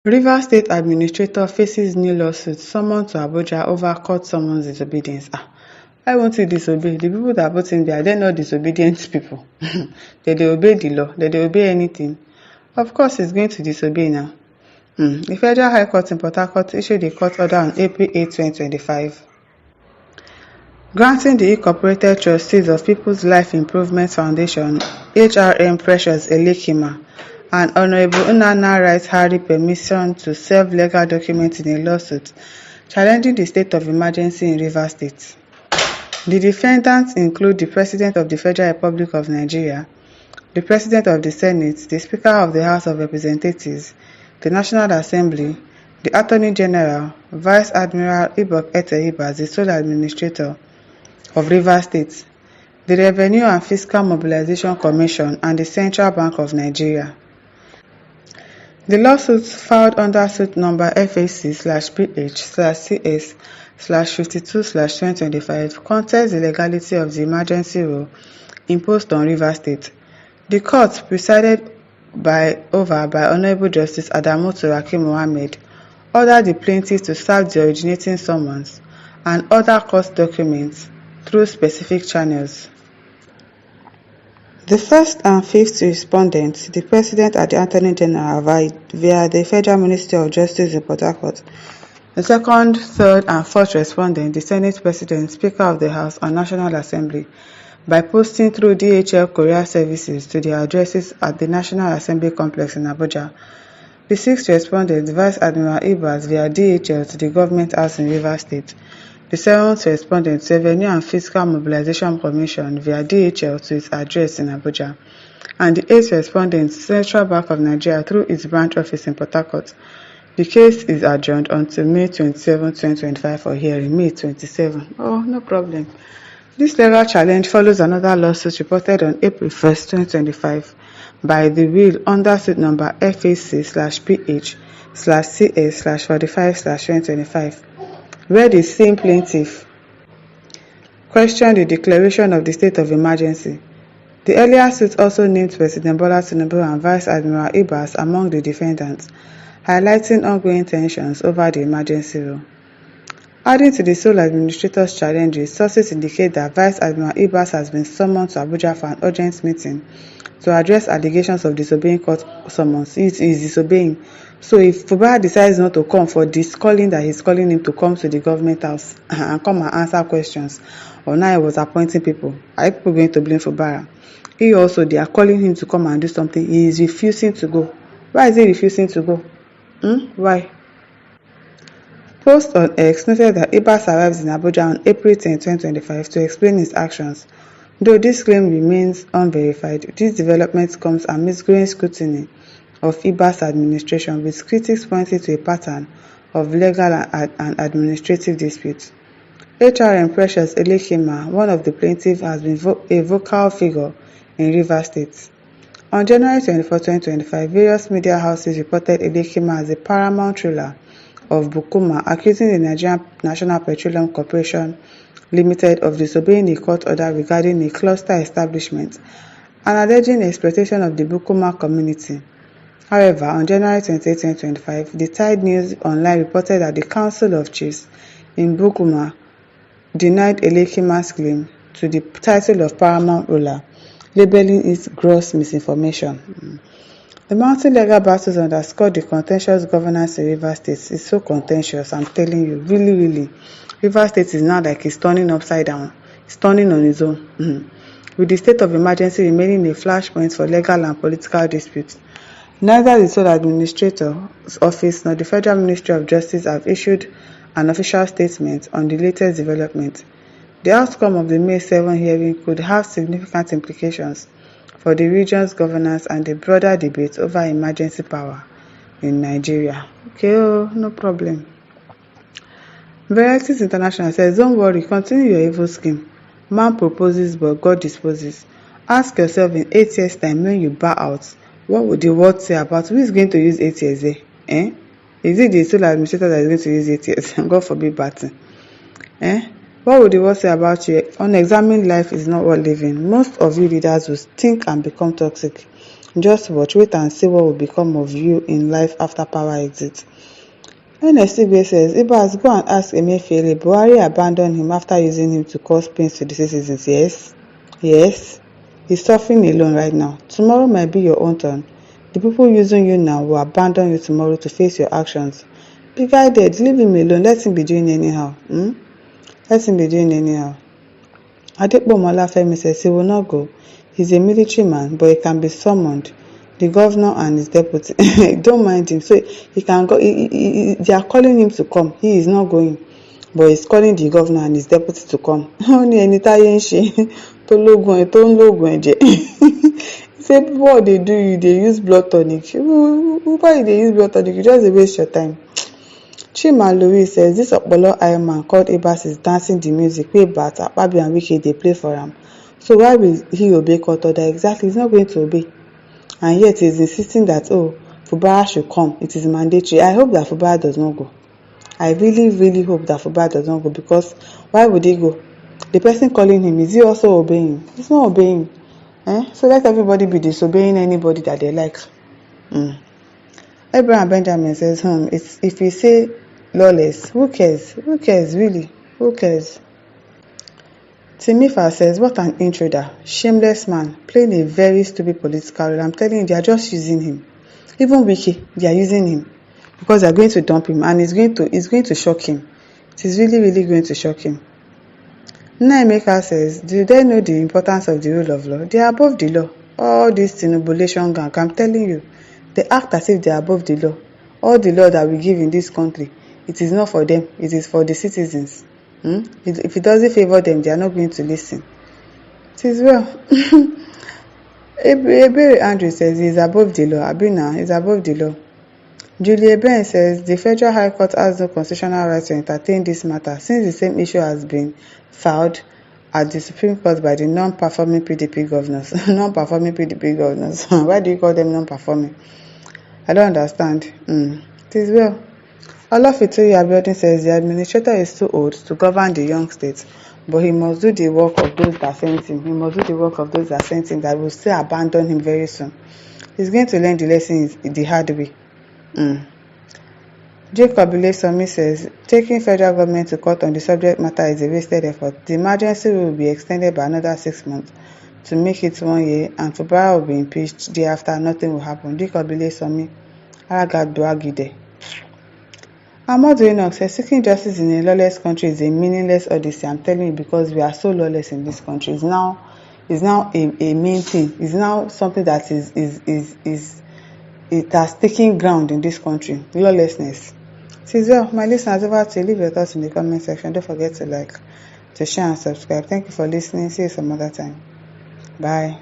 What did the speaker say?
Rivers State Administrator faces new lawsuit summoned to Abuja over court summons disobedience. Why won't you disobey? The people that put him there, are they not disobedient people? They obey the law. They obey anything. Of course, he's going to disobey now. The Federal High Court in Port Harcourt issued a court order on April 8, 2025, granting the Incorporated Trustees of People's Life Improvement Foundation, HRM Precious Elekima, and Honorable Unana Rights Harry permission to serve legal documents in a lawsuit challenging the state of emergency in Rivers State. The defendants include the President of the Federal Republic of Nigeria, the President of the Senate, the Speaker of the House of Representatives, the National Assembly, the Attorney General, Vice Admiral Ibas, the sole administrator of Rivers State, the Revenue and Fiscal Mobilization Commission, and the Central Bank of Nigeria. The lawsuits filed under suit number FAC/PH/CS/52/2025 contest the legality of the emergency rule imposed on Rivers State. The court, presided over by Honorable Justice Adamu Turaki Mohammed, ordered the plaintiff to serve the originating summons and other court documents through specific channels. The first and fifth respondents, the President and the Attorney General via the Federal Ministry of Justice in Port Harcourt. The second, third, and fourth respondent, the Senate President, Speaker of the House, and National Assembly, by posting through DHL courier services to their addresses at the National Assembly Complex in Abuja. The sixth respondent, Vice Admiral Ibas, via DHL to the Government House in Rivers State. The seventh respondent, Revenue and Fiscal Mobilization Commission, via DHL to its address in Abuja. And the eighth respondent, Central Bank of Nigeria, through its branch office in Port Harcourt. The case is adjourned until May 27, 2025 for hearing. May 27. Oh, no problem. This legal challenge follows another lawsuit reported on April 1, 2025 by the Will under suit number FAC/PH/CS/45/2025, where the same plaintiff questioned the declaration of the state of emergency. The earlier suit also named President Bola Tinubu and Vice Admiral Ibas among the defendants, highlighting ongoing tensions over the emergency rule. Adding to the sole administrator's challenges, sources indicate that Vice Admiral Ibas has been summoned to Abuja for an urgent meeting to address allegations of disobeying court summons. He is disobeying. So if Fubara decides not to come for this calling that he's calling him to come to the government house and come and answer questions, or now he was appointing people, are people going to blame Fubara? They are calling him to come and do something. He is refusing to go. Why is he refusing to go? Why? Post on X noted that Ibas arrives in Abuja on April 10, 2025 to explain his actions. Though this claim remains unverified, this development comes amidst growing scrutiny of Ibas' administration, with critics pointing to a pattern of legal and administrative disputes. HRM Precious Elekima, one of the plaintiffs, has been a vocal figure in Rivers State. On January 24, 2025, various media houses reported Elekima as a paramount ruler of Bukuma, accusing the Nigerian National Petroleum Corporation Limited of disobeying a court order regarding a cluster establishment and alleging exploitation of the Bukuma community. However, on January 28, 2025, the Tide News Online reported that the Council of Chiefs in Bukuma denied Elekima's claim to the title of paramount ruler, labeling it gross misinformation. The mounting legal battles underscore the contentious governance in Rivers State. It's so contentious, I'm telling you, really. Rivers State is now like it's turning upside down. It's turning on its own. With the state of emergency remaining a flashpoint for legal and political disputes. Neither the sole administrator's office nor the Federal Ministry of Justice have issued an official statement on the latest development. The outcome of the May 7 hearing could have significant implications for the region's governance and the broader debate over emergency power in Nigeria. Okay, no problem. Varieties International says, don't worry, continue your evil scheme. Man proposes, but God disposes. Ask yourself in 8 years' time when you bow out, what would the world say about who is going to use 8 years there? Is it the sole administrator that is going to use 8 years? God forbid bad thing. What would the world say about you? Unexamined life is not worth living. Most of you leaders will stink and become toxic. Just watch, wait and see what will become of you in life after power exit. NSCB says, Ibas, go and ask Emefiele. Buhari abandoned him after using him to cause pain to the citizens. Yes. He's suffering alone right now. Tomorrow might be your own turn. The people using you now will abandon you tomorrow to face your actions. Be guided. Leave him alone. Let him be doing anyhow. Let him be doing anyhow. Adepomola Femi says he will not go. He's a military man, but he can be summoned. The governor and his deputy. Don't mind him. So he can go. They are calling him to come. He is not going. But he's calling the governor and his deputy to come. Only any time to logun eje. He said, what they do you, they use blood tonic. Why they use blood tonic? You just waste your time. Chima Louis says, this Opolo Iron Man called Ibas is dancing the music wey Bat, Akpabio and Wike they play for him. So why will he obey court order? Exactly, he's not going to obey. And yet he's insisting that, Fubara should come. It is mandatory. I hope that Fubara does not go. I really, really hope that Fubara does not go, because why would he go? The person calling him, is he also obeying? He's not obeying. So let everybody be disobeying anybody that they like. Abraham Benjamin says, if you say lawless, who cares? Who cares, really? Who cares? Timifa says, what an intruder, shameless man, playing a very stupid political role. I'm telling you, they are just using him. Even Wiki, they are using him because they are going to dump him, and it's going to shock him. It is really, really going to shock him. Naimeka says, do they know the importance of the rule of law? They are above the law. All this tinubulation gang, I'm telling you, they act as if they are above the law. All the law that we give in this country, it is not for them, it is for the citizens. If it doesn't favor them, they are not going to listen. It is well. Ebere Andrew says he is above the law. Abina is above the law. Julie Ben says the Federal High Court has no constitutional right to entertain this matter since the same issue has been filed at the Supreme Court by the non-performing PDP governors. Non-performing PDP governors. Why do you call them non-performing? I don't understand. It is well. Olafitoyi Abiodun says the administrator is too old to govern the young states, but he must do the work of those that sent him. He must do the work of those that sent him that will still abandon him very soon. He's going to learn the lesson the hard way. Jacob Ilesomi says, taking federal government to court on the subject matter is a wasted effort. The emergency will be extended by another 6 months to make it 1 year, and Fubara will be impeached. Thereafter, nothing will happen. Jacob Ilesomi, Aragadwagide. Amadu Enoch says, seeking justice in a lawless country is a meaningless odyssey. I'm telling you, because we are so lawless in this country. It's now a main thing. It's now something that it has taken ground in this country. Lawlessness. Well, my listeners, over to leave your thoughts in the comment section. Don't forget to like, to share and subscribe. Thank you for listening. See you some other time. Bye.